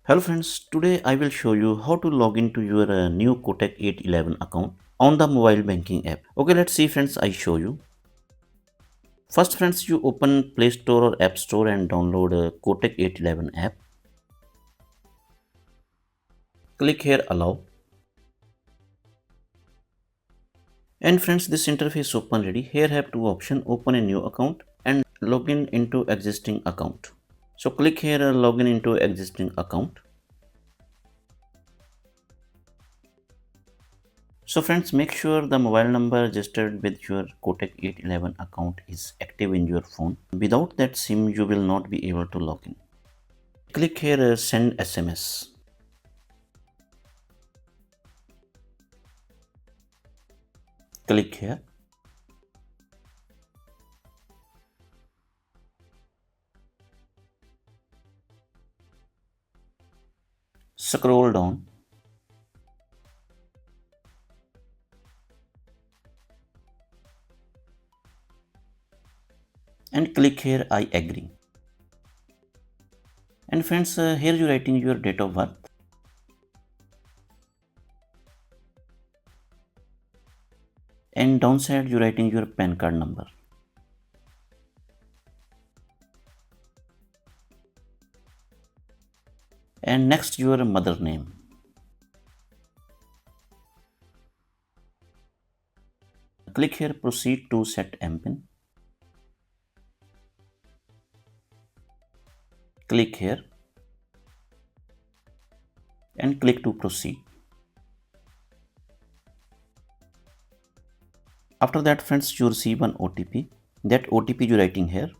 Hello friends, today I will show you how to log into your new Kotak 811 account on the mobile banking app. Okay, let's see friends, I show you. First friends, you open Play Store or App Store and download Kotak 811 app. Click here allow. And friends, this interface open ready. Here have two options, open a new account and login into existing account. So click here login into existing account. So friends, make sure the mobile number registered with your Kotak 811 account is active in your phone. Without that SIM, you will not be able to log in. Click here send SMS. Click here. Scroll down. And click here I agree. And friends, here you writing your date of birth. And downside you writing your PAN card number. And next your mother name. Click here proceed to set MPIN. Click here and click to proceed. After that friends, you receive an OTP. That OTP you writing here.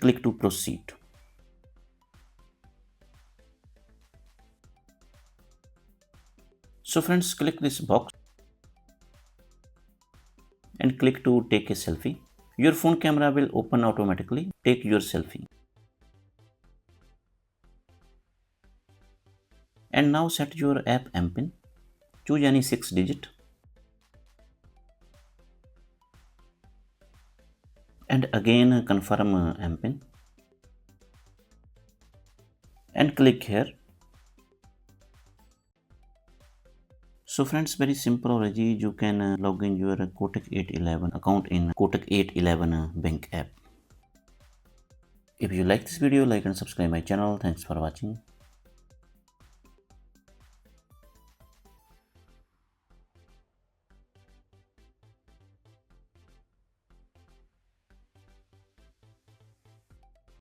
Click to proceed. So friends, click this box and click to take a selfie. Your phone camera will open automatically. Take your selfie. And now set your app MPIN. Choose any 6 digit. And again confirm MPIN. And click here. So friends, very simple already. You can log in your Kotak 811 account in Kotak 811 bank app. If you like this video, like and subscribe my channel. Thanks for watching.